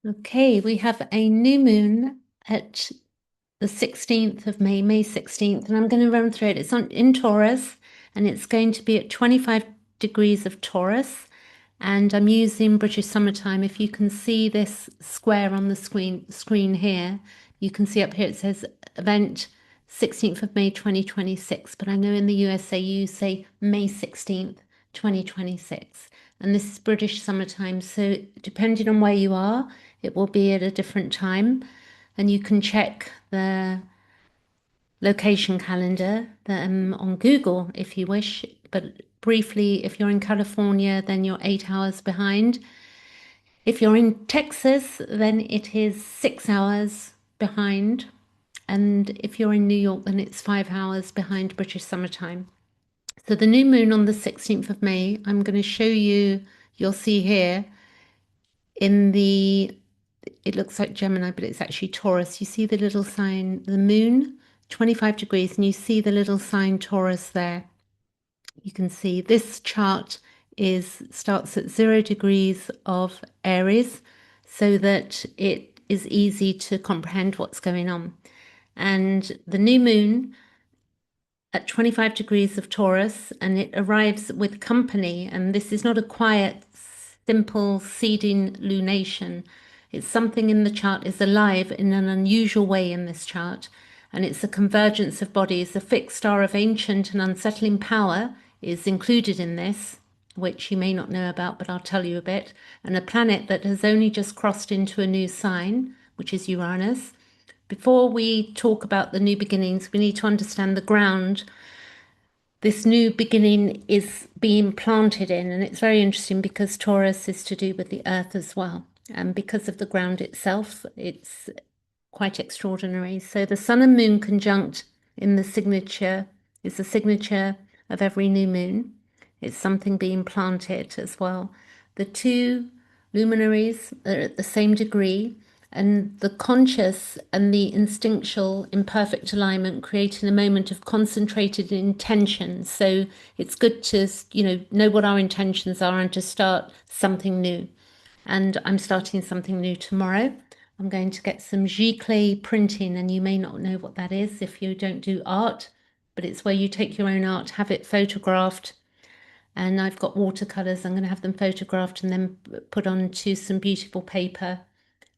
Okay, we have a new moon at the 16th of May, May 16th, and I'm going to run through it. It's in Taurus, and it's going to be at 25 degrees of Taurus, and I'm using British summertime. If you can see this square on the screen here, you can see up here it says event 16th of May 2026, but I know in the USA you say May 16th, 2026, and this is British summertime, so depending on where you are, it will be at a different time, and you can check the location calendar on Google if you wish. But briefly, if you're in California, then you're 8 hours behind. If you're in Texas, then it is 6 hours behind. And if you're in New York, then it's 5 hours behind British summertime. So the new moon on the 16th of May, I'm going to show you, you'll see here in the, it looks like Gemini, but it's actually Taurus. You see the little sign, the moon, 25 degrees, and you see the little sign Taurus there. You can see this chart starts at 0 degrees of Aries, so that it is easy to comprehend what's going on. And the new moon at 25 degrees of Taurus, and it arrives with company. And this is not a quiet, simple seeding lunation. It's something in the chart is alive in an unusual way in this chart. And it's a convergence of bodies. The fixed star of ancient and unsettling power is included in this, which you may not know about, but I'll tell you a bit. And a planet that has only just crossed into a new sign, which is Uranus. Before we talk about the new beginnings, we need to understand the ground this new beginning is being planted in. And it's very interesting because Taurus is to do with the earth as well. And because of the ground itself, it's quite extraordinary. So the sun and moon conjunct in the signature is the signature of every new moon. It's something being planted as well. The two luminaries are at the same degree, and the conscious and the instinctual in perfect alignment, creating a moment of concentrated intention. So it's good to, know what our intentions are and to start something new. And I'm starting something new tomorrow. I'm going to get some giclée printing, and you may not know what that is if you don't do art, but it's where you take your own art, have it photographed, and I've got watercolors. I'm going to have them photographed and then put onto some beautiful paper,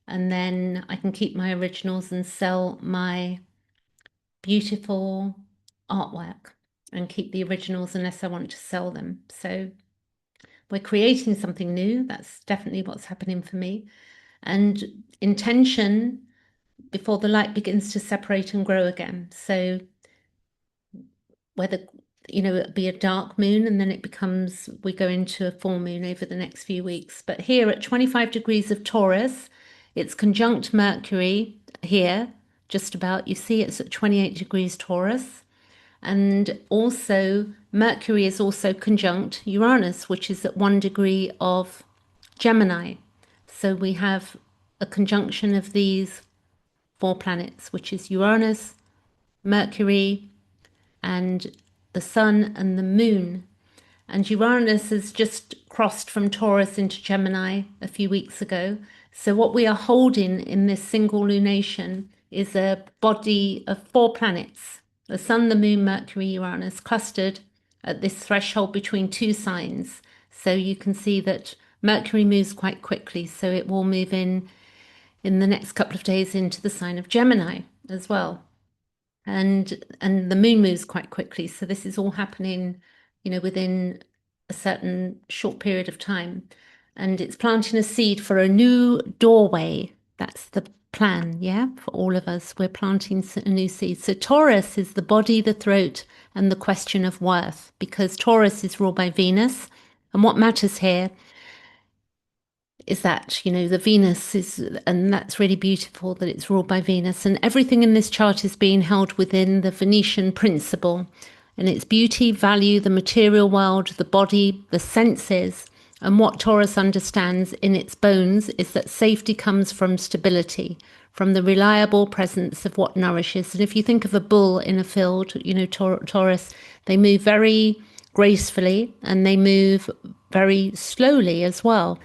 and then I can keep my originals and sell my beautiful artwork and keep the originals unless I want to sell them. So we're creating something new. That's definitely what's happening for me. And intention before the light begins to separate and grow again. So whether it'd be a dark moon and then we go into a full moon over the next few weeks. But here at 25 degrees of Taurus, it's conjunct Mercury here, just about. You see it's at 28 degrees Taurus. And also Mercury is also conjunct Uranus, which is at 1 degree of Gemini. So we have a conjunction of these four planets, which is Uranus, Mercury, and the Sun and the Moon. And Uranus has just crossed from Taurus into Gemini a few weeks ago. So what we are holding in this single lunation is a body of four planets, the Sun, the Moon, Mercury, Uranus, clustered at this threshold between two signs. So you can see that Mercury moves quite quickly, so it will move in the next couple of days into the sign of Gemini as well. And the moon moves quite quickly. So this is all happening, within a certain short period of time. And it's planting a seed for a new doorway. That's the plan, yeah, for all of us. We're planting a new seed. So Taurus is the body, the throat, and the question of worth, because Taurus is ruled by Venus. And what matters here is that, the Venus is, and that's really beautiful that it's ruled by Venus. And everything in this chart is being held within the Venetian principle. And its beauty, value, the material world, the body, the senses. And what Taurus understands in its bones is that safety comes from stability, from the reliable presence of what nourishes. And if you think of a bull in a field, Taurus, they move very gracefully and they move very slowly as well.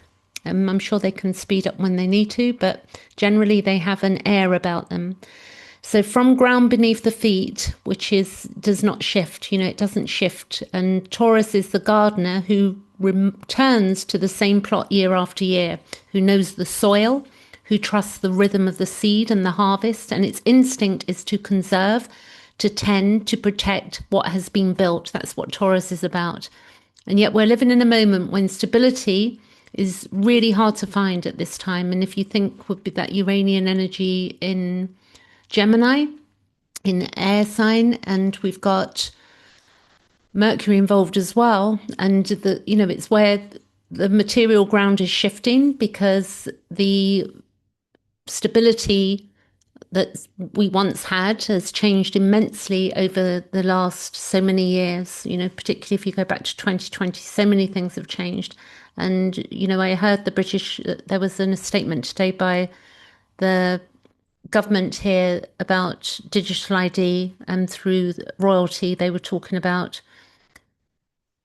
I'm sure they can speed up when they need to, but generally they have an air about them. So from ground beneath the feet, which does not shift, it doesn't shift. And Taurus is the gardener who returns to the same plot year after year, who knows the soil, who trusts the rhythm of the seed and the harvest, and its instinct is to conserve, to tend, to protect what has been built. That's what Taurus is about. And yet we're living in a moment when stability is really hard to find at this time. And if you think would be that Uranian energy in Gemini, in air sign, and we've got Mercury involved as well. And it's where the material ground is shifting because the stability that we once had has changed immensely over the last so many years, particularly if you go back to 2020, so many things have changed. And, I heard there was a statement today by the government here about digital ID, and through royalty, they were talking about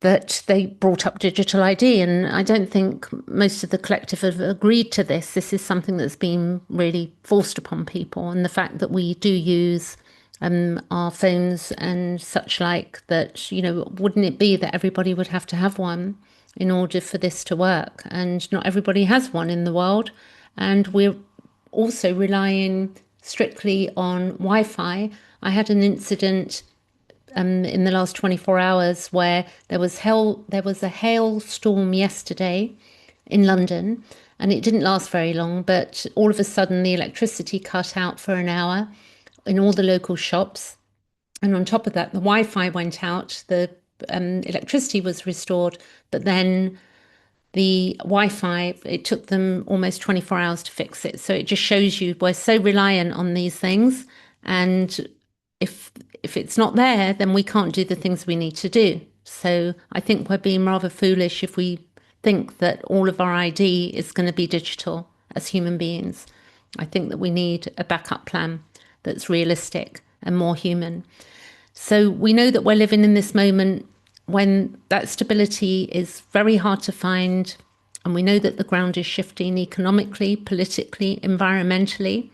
that they brought up digital ID. And I don't think most of the collective have agreed to this. This is something that's been really forced upon people. And the fact that we do use our phones and such like, that, wouldn't it be that everybody would have to have one in order for this to work? And not everybody has one in the world. And we're also relying strictly on Wi-Fi. I had an incident in the last 24 hours where there was a hailstorm yesterday in London, and it didn't last very long, but all of a sudden the electricity cut out for an hour in all the local shops. And on top of that, the Wi-Fi went out, the electricity was restored, but then the Wi-Fi, it took them almost 24 hours to fix it. So it just shows you we're so reliant on these things. And if it's not there, then we can't do the things we need to do. So I think we're being rather foolish if we think that all of our ID is going to be digital as human beings. I think that we need a backup plan that's realistic and more human. So we know that we're living in this moment when that stability is very hard to find. And we know that the ground is shifting economically, politically, environmentally.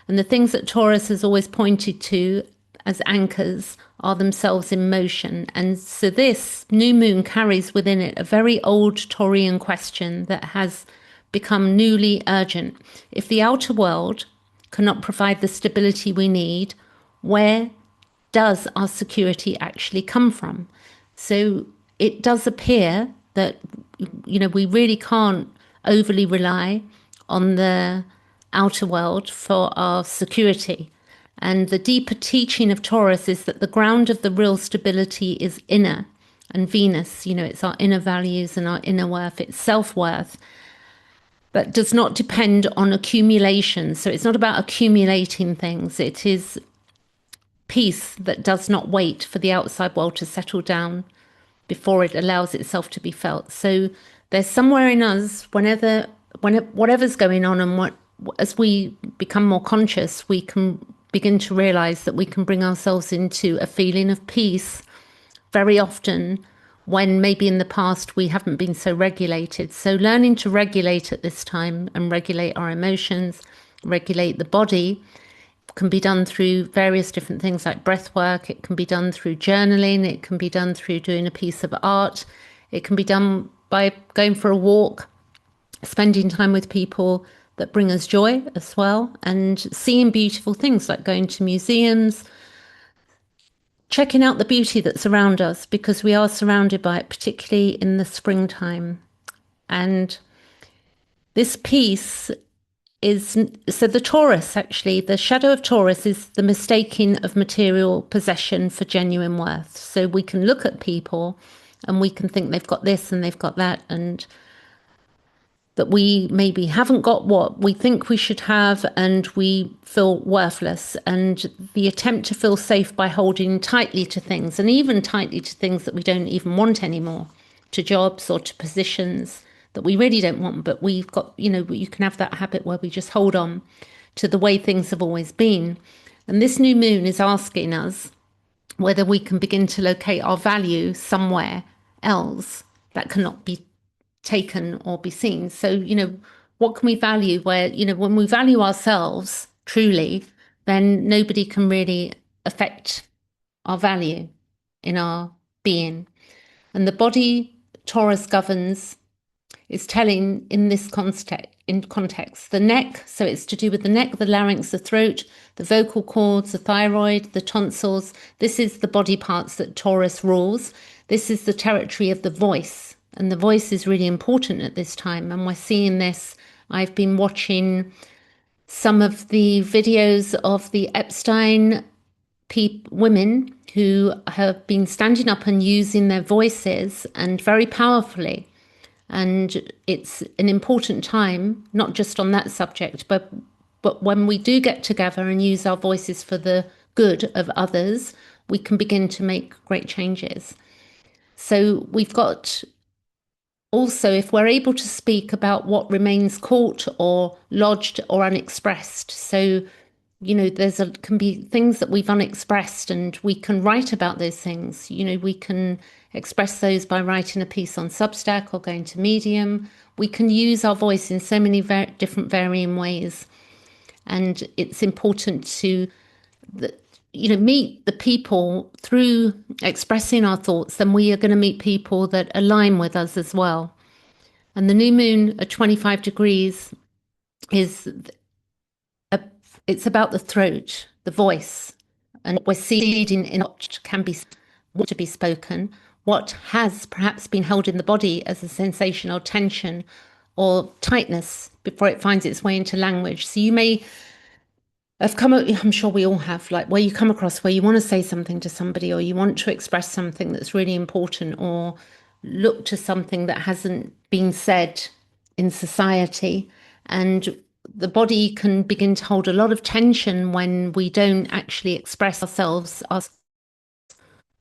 And the things that Taurus has always pointed to as anchors are themselves in motion. And so this new moon carries within it a very old Taurian question that has become newly urgent. If the outer world cannot provide the stability we need, where does our security actually come from? So it does appear that, we really can't overly rely on the outer world for our security. And the deeper teaching of Taurus is that the ground of the real stability is inner. And Venus, it's our inner values and our inner worth, it's self-worth, but does not depend on accumulation. So it's not about accumulating things. It is peace that does not wait for the outside world to settle down before it allows itself to be felt. So there's somewhere in us, whatever's going on, and as we become more conscious, we can begin to realize that we can bring ourselves into a feeling of peace very often when maybe in the past we haven't been so regulated. So learning to regulate at this time and regulate our emotions, regulate the body, can be done through various different things like breath work. It can be done through journaling. It can be done through doing a piece of art. It can be done by going for a walk, spending time with people that bring us joy as well, and seeing beautiful things like going to museums, checking out the beauty that's around us, because we are surrounded by it, particularly in the springtime. And this piece so the Taurus, actually, the shadow of Taurus is the mistaking of material possession for genuine worth. So we can look at people and we can think they've got this and they've got that, and that we maybe haven't got what we think we should have, and we feel worthless. And the attempt to feel safe by holding tightly to things, and even tightly to things that we don't even want anymore, to jobs or to positions that we really don't want, but we've got, you can have that habit where we just hold on to the way things have always been. And this new moon is asking us whether we can begin to locate our value somewhere else that cannot be taken or be seen. So, what can we value where, when we value ourselves truly, then nobody can really affect our value in our being. And the body Taurus governs is telling in this context. The neck, so it's to do with the neck, the larynx, the throat, the vocal cords, the thyroid, the tonsils. This is the body parts that Taurus rules. This is the territory of the voice. And the voice is really important at this time. And we're seeing this. I've been watching some of the videos of the Epstein women who have been standing up and using their voices and very powerfully. And it's an important time, not just on that subject, but when we do get together and use our voices for the good of others, we can begin to make great changes. So we've got also, if we're able to speak about what remains caught or lodged or unexpressed. So, can be things that we've unexpressed, and we can write about those things. We can express those by writing a piece on Substack or going to Medium. We can use our voice in so many different varying ways. And it's important to, meet the people through expressing our thoughts. Then we are going to meet people that align with us as well. And the new moon at 25 degrees it's about the throat, the voice, and what we're seeding in what can be what to be spoken, what has perhaps been held in the body as a sensation or tension or tightness before it finds its way into language. So you may have I'm sure we all have, like where you come across where you want to say something to somebody, or you want to express something that's really important, or look to something that hasn't been said in society. And the body can begin to hold a lot of tension when we don't actually express ourselves. Our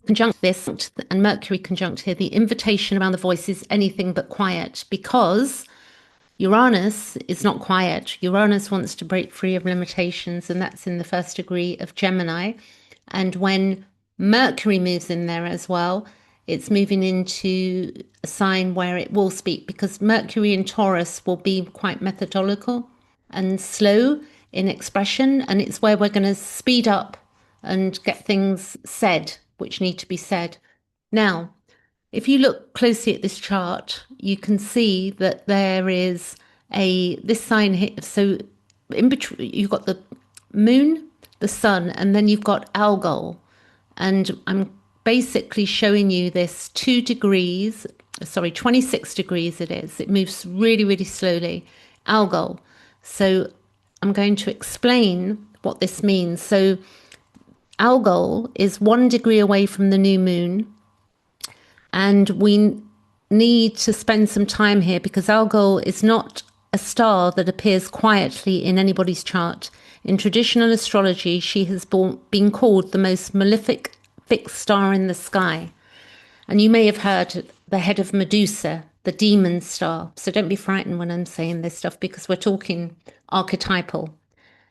conjunct this and Mercury conjunct here, the invitation around the voice is anything but quiet, because Uranus is not quiet. Uranus wants to break free of limitations, and that's in the first degree of Gemini. And when Mercury moves in there as well, it's moving into a sign where it will speak, because Mercury in Taurus will be quite methodical and slow in expression. And it's where we're going to speed up and get things said, which need to be said. Now, if you look closely at this chart, you can see that there is this sign here. So in between, you've got the moon, the sun, and then you've got Algol. And I'm basically showing you this 26 degrees it is. It moves really, really slowly. Algol. So I'm going to explain what this means. So Algol is 1 degree away from the new moon. And we need to spend some time here, because Algol is not a star that appears quietly in anybody's chart. In traditional astrology, she has been called the most malefic fixed star in the sky. And you may have heard the head of Medusa, the demon star. So don't be frightened when I'm saying this stuff, because we're talking archetypal.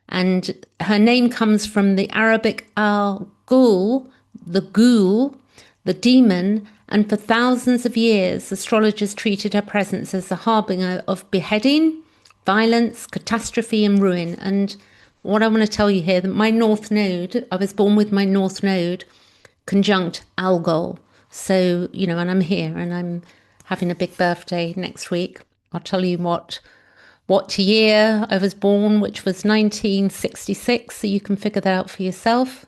And her name comes from the Arabic al-Ghul, the ghoul, the demon. And for thousands of years, astrologers treated her presence as the harbinger of beheading, violence, catastrophe, and ruin. And what I want to tell you here, that my North Node, I was born with my North Node conjunct Algol. So, and I'm here, and I'm having a big birthday next week. I'll tell you what year I was born, which was 1966, so you can figure that out for yourself.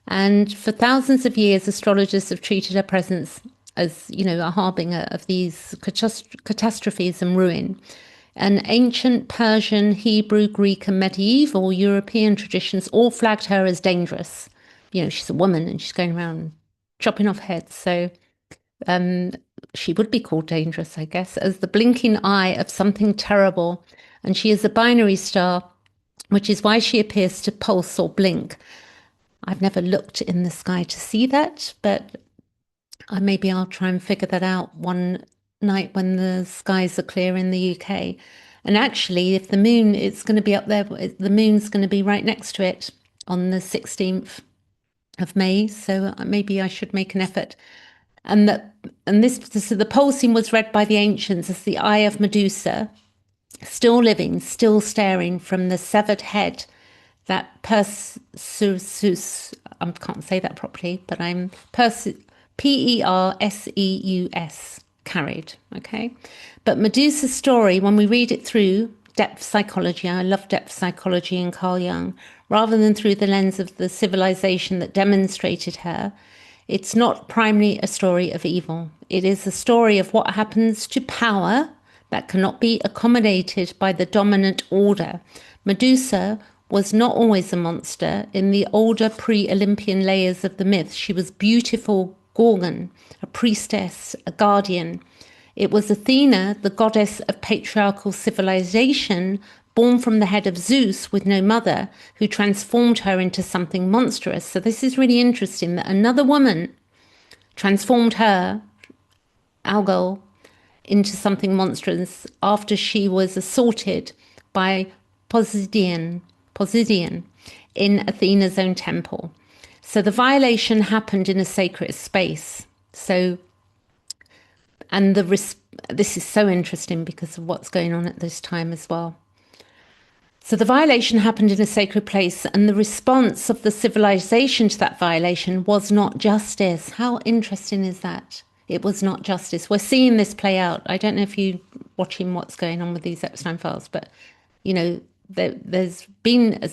And for thousands of years, astrologers have treated her presence as, a harbinger of these catastrophes and ruin. And ancient Persian, Hebrew, Greek, and medieval European traditions all flagged her as dangerous. She's a woman and she's going around chopping off heads. So she would be called dangerous, I guess, as the blinking eye of something terrible. And she is a binary star, which is why she appears to pulse or blink. I've never looked in the sky to see that, but maybe I'll try and figure that out one night when the skies are clear in the UK. And actually, if the moon is going to be up there, the moon's going to be right next to it on the 16th of May. So maybe I should make an effort. and that and this so the pole scene was read by the ancients as the eye of Medusa, still living, still staring from the severed head that Perseus, I can't say that properly, but I'm Perseus carried. Okay. But Medusa's story, when we read it through depth psychology, I love depth psychology in Carl Jung, rather than through the lens of the civilization that demonstrated her, it's not primarily a story of evil. It is a story of what happens to power that cannot be accommodated by the dominant order. Medusa was not always a monster. In the older pre-Olympian layers of the myth, she was beautiful Gorgon, a priestess, a guardian. It was Athena, the goddess of patriarchal civilization, born from the head of Zeus with no mother, who transformed her into something monstrous. So this is really interesting that another woman transformed her, Algol, into something monstrous after she was assaulted by Poseidon in Athena's own temple. So the violation happened in a sacred space. So, and this is so interesting because of what's going on at this time as well. So the violation happened in a sacred place, and the response of the civilization to that violation was not justice. How interesting is that? It was not justice. We're seeing this play out. I don't know if you're watching what's going on with these Epstein files, but there's been a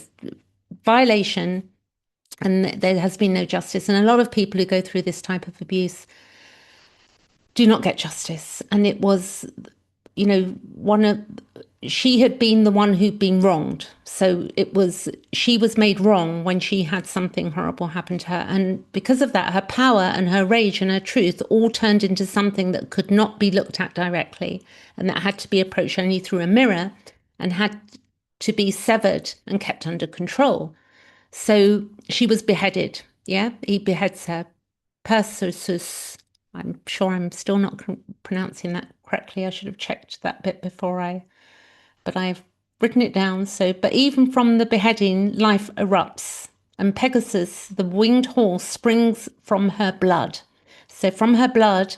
violation and there has been no justice. And a lot of people who go through this type of abuse do not get justice. And it was, she had been the one who'd been wronged. So she was made wrong when she had something horrible happen to her. And because of that, her power and her rage and her truth all turned into something that could not be looked at directly and that had to be approached only through a mirror and had to be severed and kept under control. So she was beheaded. Yeah, he beheads her. Perseus. I'm sure I'm still not pronouncing that correctly. I should have checked that bit but I've written it down. So, but even from the beheading, life erupts, and Pegasus, the winged horse, springs from her blood. So, from her blood,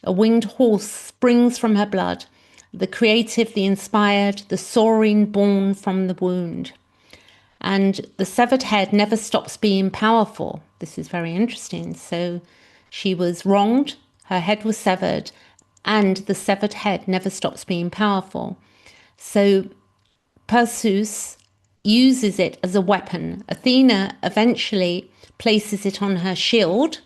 a winged horse springs from her blood, the creative, the inspired, the soaring born from the wound. And the severed head never stops being powerful. This is very interesting. So she was wronged, her head was severed, and the severed head never stops being powerful. So Perseus uses it as a weapon. Athena eventually places it on her shield.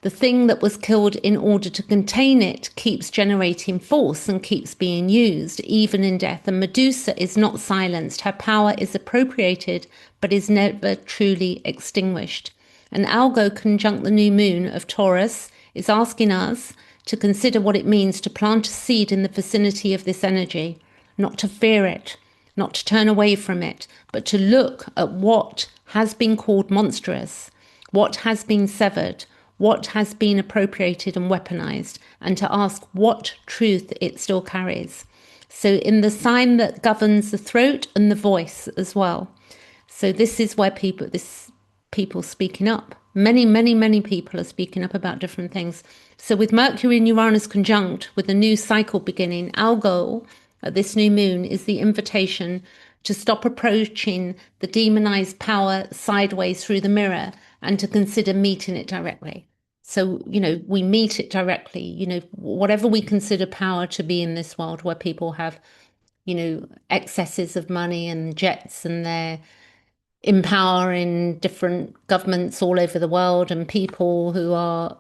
The thing that was killed in order to contain it keeps generating force and keeps being used, even in death. And Medusa is not silenced. Her power is appropriated, but is never truly extinguished. And Algo conjunct the new moon of Taurus is asking us to consider what it means to plant a seed in the vicinity of this energy, not to fear it, not to turn away from it, but to look at what has been called monstrous, what has been severed, what has been appropriated and weaponized, and to ask what truth it still carries. So in the sign that governs the throat and the voice as well. So this is where people speaking up. Many people are speaking up about different things. So with Mercury and Uranus conjunct, with a new cycle beginning, our goal at this new moon is the invitation to stop approaching the demonized power sideways through the mirror and to consider meeting it directly. So, we meet it directly, whatever we consider power to be in this world where people have, excesses of money and jets and they're empowering different governments all over the world and people who are,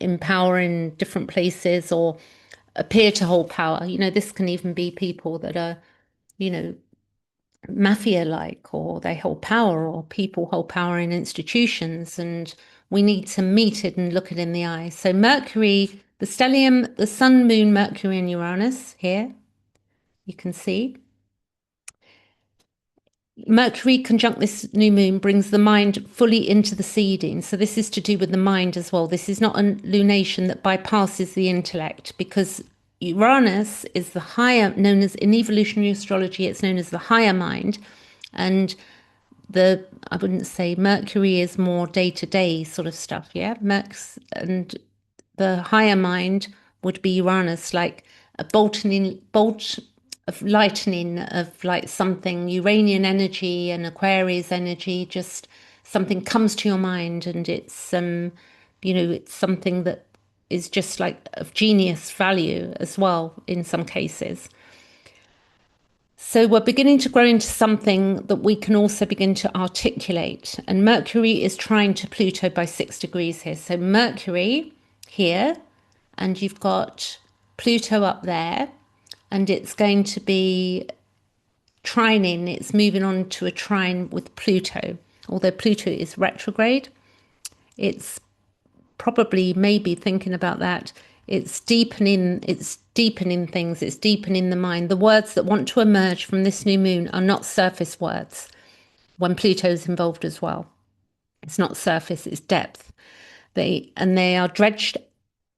empowering different places or appear to hold power. This can even be people that are, mafia-like, or they hold power, or people hold power in institutions, and we need to meet it and look it in the eye. So Mercury, the stellium, the sun, moon, Mercury and Uranus here, you can see. Mercury conjunct this new moon brings the mind fully into the seeding. So this is to do with the mind as well. This is not a lunation that bypasses the intellect, because Uranus is the higher, known as, in evolutionary astrology, it's known as the higher mind. And I wouldn't say Mercury is more day-to-day sort of stuff, yeah? And the higher mind would be Uranus, like a bolt of lightning of like something Uranian energy and Aquarius energy, just something comes to your mind, and it's something that is just like of genius value as well in some cases. So we're beginning to grow into something that we can also begin to articulate. And Mercury is trying to Pluto by 6 degrees here. So Mercury here, and you've got Pluto up there, and it's going to be trining. It's moving on to a trine with Pluto. Although Pluto is retrograde, it's probably maybe thinking about that. It's deepening things, it's deepening the mind. The words that want to emerge from this new moon are not surface words when Pluto's involved as well. It's not surface, it's depth. They are dredged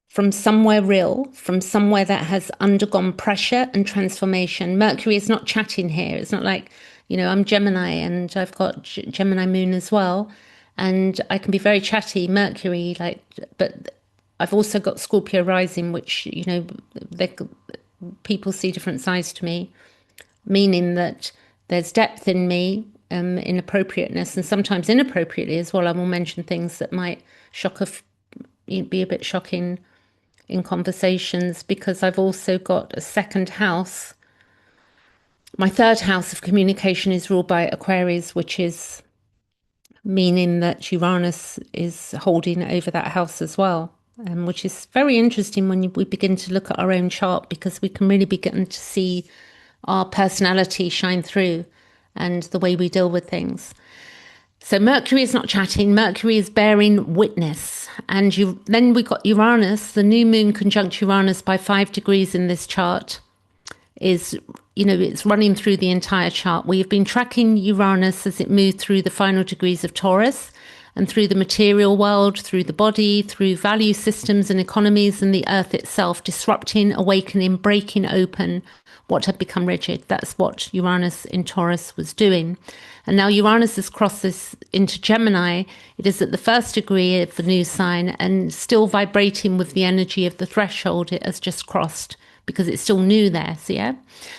from somewhere real, from somewhere that has undergone pressure and transformation. Mercury is not chatting here. It's not like, I'm Gemini and I've got Gemini moon as well. And I can be very chatty, Mercury, but I've also got Scorpio rising, which, people see different sides to me, meaning that there's depth in me, inappropriateness, and sometimes inappropriately as well. I will mention things that might be a bit shocking in conversations, because I've also got a second house. My third house of communication is ruled by Aquarius, which is meaning that Uranus is holding over that house as well, which is very interesting when we begin to look at our own chart, because we can really begin to see our personality shine through and the way we deal with things. So Mercury is not chatting, Mercury is bearing witness. And then we got Uranus, the new moon conjunct Uranus by 5 degrees in this chart is, it's running through the entire chart. We have been tracking Uranus as it moved through the final degrees of Taurus and through the material world, through the body, through value systems and economies and the earth itself, disrupting, awakening, breaking open what had become rigid. That's what Uranus in Taurus was doing. And now Uranus has crossed this into Gemini. It is at the 1st degree of the new sign and still vibrating with the energy of the threshold it has just crossed, because it's still new there.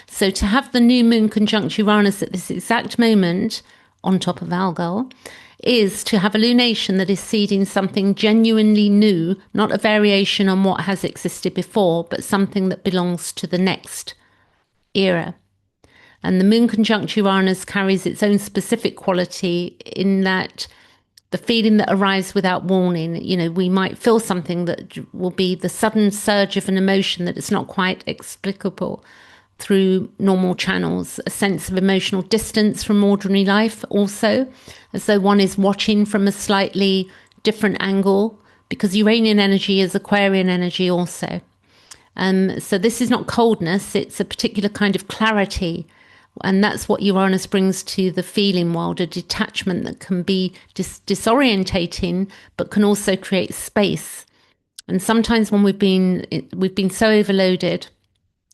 So to have the new moon conjunct Uranus at this exact moment on top of Algol is to have a lunation that is seeding something genuinely new, not a variation on what has existed before, but something that belongs to the next era. And the moon conjunct Uranus carries its own specific quality in that the feeling that arrives without warning. We might feel something that will be the sudden surge of an emotion that is not quite explicable through normal channels, a sense of emotional distance from ordinary life also, as though one is watching from a slightly different angle, because Uranian energy is Aquarian energy also. So this is not coldness, it's a particular kind of clarity. And that's what Uranus brings to the feeling world, a detachment that can be disorientating, but can also create space. And sometimes when we've been so overloaded,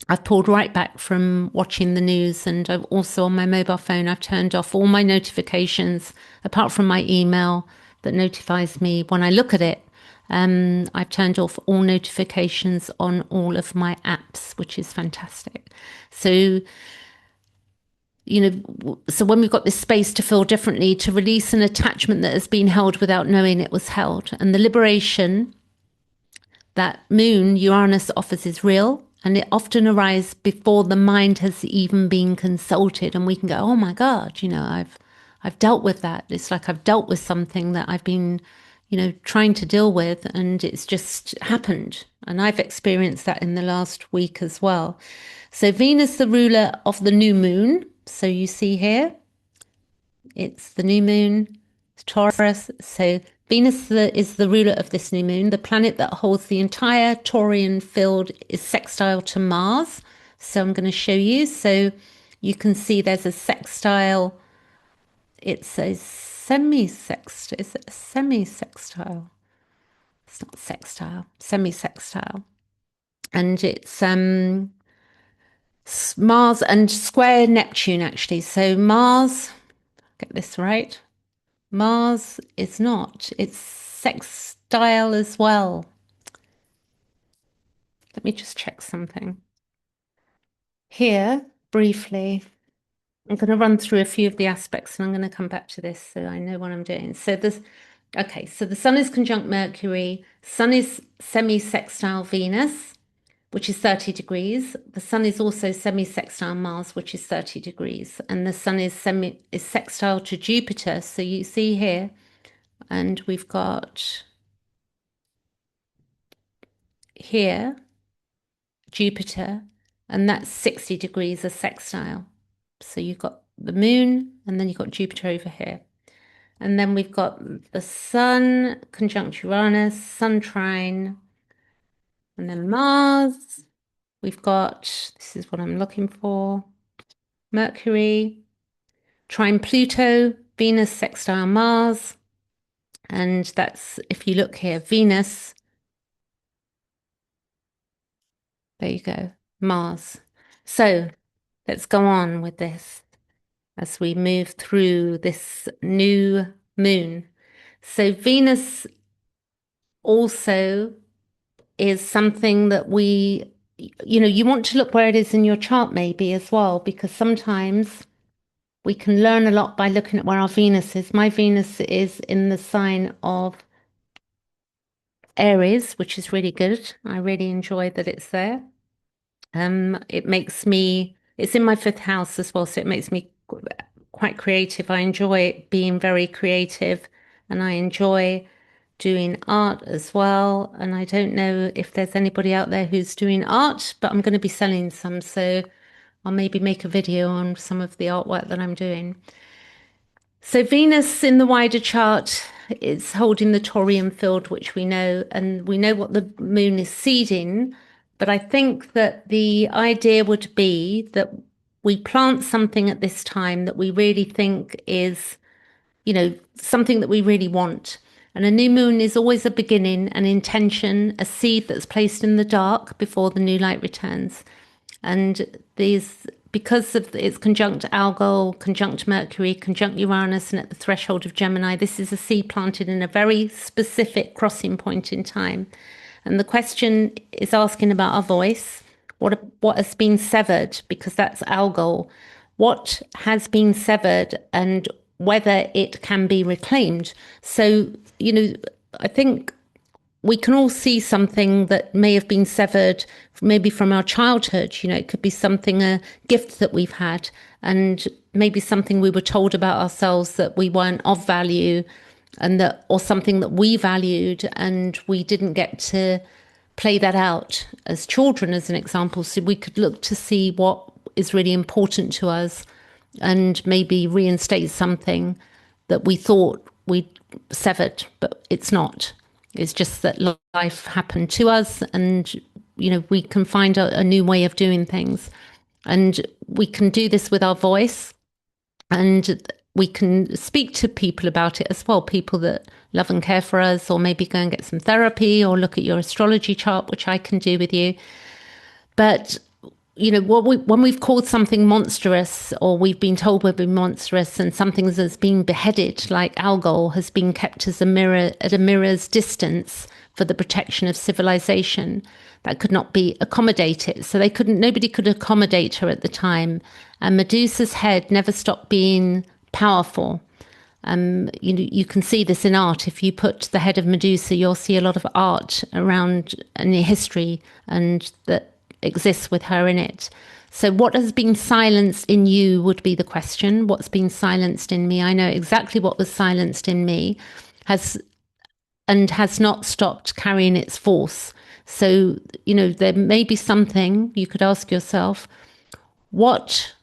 I've pulled right back from watching the news, and I've also on my mobile phone, I've turned off all my notifications, apart from my email that notifies me when I look at it. I've turned off all notifications on all of my apps, which is fantastic. So when we've got this space to feel differently, to release an attachment that has been held without knowing it was held, and the liberation that moon Uranus offers is real, and it often arises before the mind has even been consulted, and we can go, oh my God, I've dealt with that. It's like I've dealt with something that I've been trying to deal with, and it's just happened. And I've experienced that in the last week as well. So Venus, the ruler of the new moon. So you see here, it's the new moon, Taurus. So Venus is the ruler of this new moon. The planet that holds the entire Taurian field is sextile to Mars. So I'm going to show you. So you can see there's a sextile. It's a semi-sextile. Is it a semi-sextile? It's not sextile, semi-sextile. And it's Mars and square Neptune, actually. So Mars, get this right, Mars is not. It's sextile as well. let me just check something. Here, briefly, I'm going to run through a few of the aspects and I'm going to come back to this so I know what I'm doing. So the Sun is conjunct Mercury, Sun is semi-sextile Venus, which is 30 degrees. The Sun is also semi-sextile Mars, which is 30 degrees. And the Sun is sextile to Jupiter. So you see here, and we've got here Jupiter, and that's 60 degrees of sextile. So you've got the Moon, and then you've got Jupiter over here. And then we've got the Sun conjunct Uranus, Sun trine, and then Mars. We've got, this is what I'm looking for, Mercury, trine Pluto, Venus sextile Mars. And that's, if you look here, Venus, there you go, Mars. So let's go on with this as we move through this new moon. So Venus also is something that you want to look where it is in your chart maybe as well, because sometimes we can learn a lot by looking at where our Venus is. My Venus is in the sign of Aries, which is really good. I really enjoy that it's there. It's in my 5th house as well, so it makes me quite creative. I enjoy being very creative and I enjoy doing art as well. And I don't know if there's anybody out there who's doing art, but I'm going to be selling some. So I'll maybe make a video on some of the artwork that I'm doing. So Venus in the wider chart is holding the Taurian field, which we know, and we know what the moon is seeding. But I think that the idea would be that we plant something at this time that we really think is, something that we really want. And a new moon is always a beginning, an intention, a seed that's placed in the dark before the new light returns. And because of its conjunct Algol, conjunct Mercury, conjunct Uranus, and at the threshold of Gemini, this is a seed planted in a very specific crossing point in time. And the question is asking about our voice. What has been severed? Because that's Algol. What has been severed and whether it can be reclaimed. So, I think we can all see something that may have been severed, maybe from our childhood. It could be something, a gift that we've had, and maybe something we were told about ourselves that we weren't of value, or something that we valued and we didn't get to play that out as children, as an example. So we could look to see what is really important to us and maybe reinstate something that we thought we'd severed, but it's not. It's just that life happened to us and, we can find a new way of doing things. And we can do this with our voice, and we can speak to people about it as well, people that love and care for us, or maybe go and get some therapy or look at your astrology chart, which I can do with you. But when we've called something monstrous, or we've been told we're being monstrous, and something that's been beheaded, like Algol, has been kept as at a mirror's distance for the protection of civilization, that could not be accommodated. So nobody could accommodate her at the time. And Medusa's head never stopped being powerful. You can see this in art. If you put the head of Medusa, you'll see a lot of art around in the history and that exists with her in it. So what has been silenced in you would be the question. What's been silenced in me? I know exactly what was silenced in me has not stopped carrying its force. So, there may be something you could ask yourself, what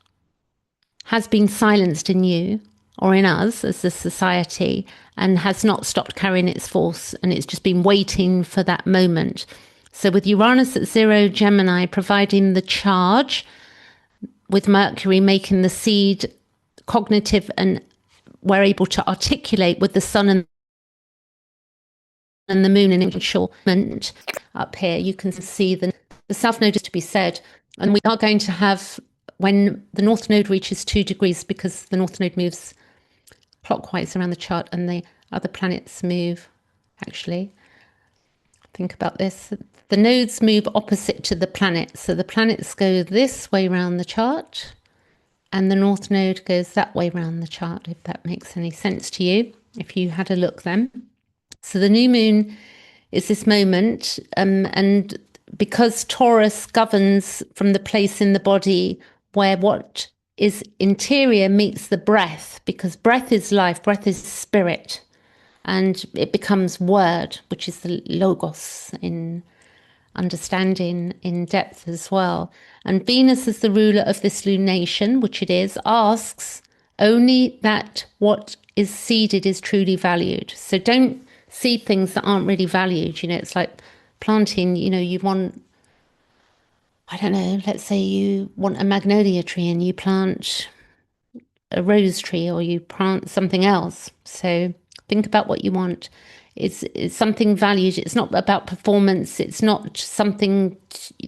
has been silenced in you or in us as a society and has not stopped carrying its force, and it's just been waiting for that moment. So with Uranus at 0 Gemini providing the charge, with Mercury making the seed cognitive, and we're able to articulate with the Sun and the Moon in enchantment. Up here you can see the South Node is to be said, and we are going to have, when the North Node reaches 2 degrees, because the North Node moves clockwise around the chart and the other planets move, actually, think about this, the nodes move opposite to the planets. So the planets go this way round the chart, and the North Node goes that way round the chart, if that makes any sense to you, if you had a look then. So the new moon is this moment, and because Taurus governs from the place in the body where what is interior meets the breath, because breath is life, breath is spirit, and it becomes word, which is the logos in understanding in depth as well. And Venus, as the ruler of this lunation, which it is, asks only that what is seeded is truly valued. So don't seed things that aren't really valued. You know, it's like planting, you know, you want, I don't know, let's say you want a magnolia tree and you plant a rose tree or you plant something else. So think about what you want. It's something valued. It's not about performance. It's not something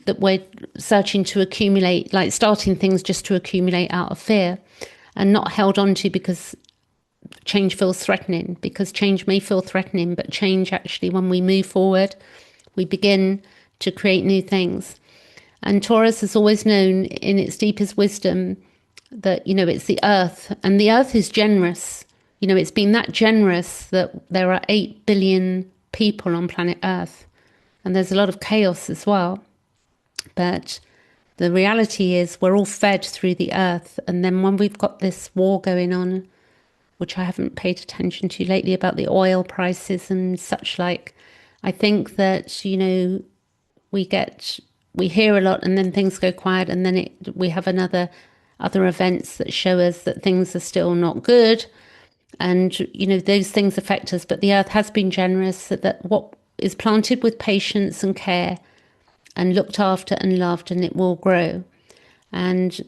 that we're searching to accumulate, like starting things just to accumulate out of fear and not held on to because change feels threatening, because change may feel threatening, but change actually, when we move forward, we begin to create new things. And Taurus has always known in its deepest wisdom that, you know, it's the earth, and the earth is generous. You know, it's been that generous that there are 8 billion people on planet Earth, and there's a lot of chaos as well. But the reality is we're all fed through the earth. And then when we've got this war going on, which I haven't paid attention to lately, about the oil prices and such like, I think that, you know, we hear a lot and then things go quiet, and then we have other events that show us that things are still not good. And, you know, those things affect us, but the earth has been generous, so that what is planted with patience and care and looked after and loved, and it will grow. And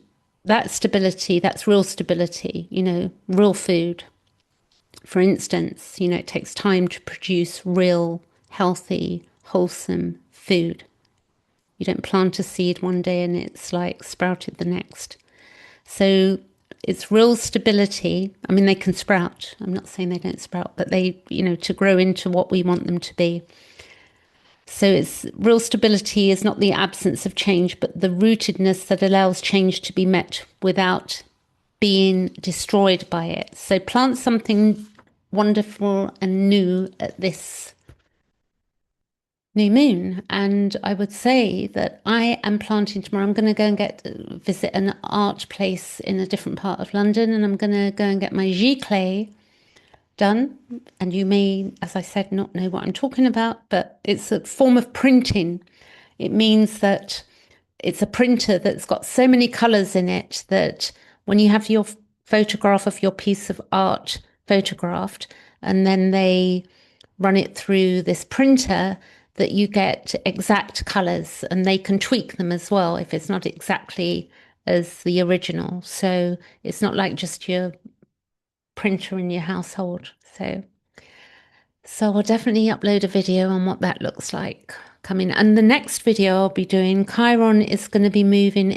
that stability, that's real stability, you know, real food. For instance, you know, it takes time to produce real, healthy, wholesome food. You don't plant a seed one day and it's like sprouted the next. So it's real stability. I mean, they can sprout. I'm not saying they don't sprout, but they, you know, to grow into what we want them to be. So it's real stability is not the absence of change, but the rootedness that allows change to be met without being destroyed by it. So plant something wonderful and new at this new moon. And I would say that I am planting tomorrow. I'm going to go and visit an art place in a different part of London, and I'm going to go and get my giclée done. And you may, as I said, not know what I'm talking about, but it's a form of printing. It means that it's a printer that's got so many colors in it that when you have your photograph of your piece of art photographed, and then they run it through this printer, that you get exact colors, and they can tweak them as well if it's not exactly as the original. So it's not like just your printer in your household. So I'll definitely upload a video on what that looks like coming. And the next video I'll be doing, Chiron is going to be moving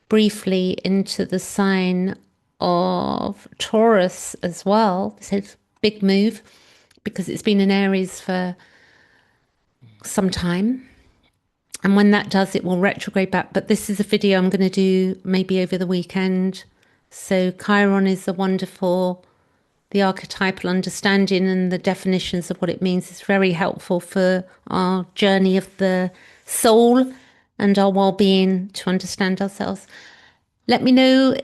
briefly into the sign of Taurus as well. So it's a big move because it's been in Aries for some time. And when that does, it will retrograde back. But this is a video I'm going to do maybe over the weekend. So Chiron is the archetypal understanding and the definitions of what it means is very helpful for our journey of the soul and our well-being to understand ourselves. Let me know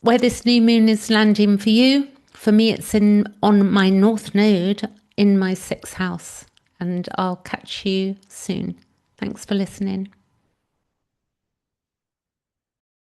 where this new moon is landing for you. For me, it's on my North Node in my 6th house, and I'll catch you soon. Thanks for listening.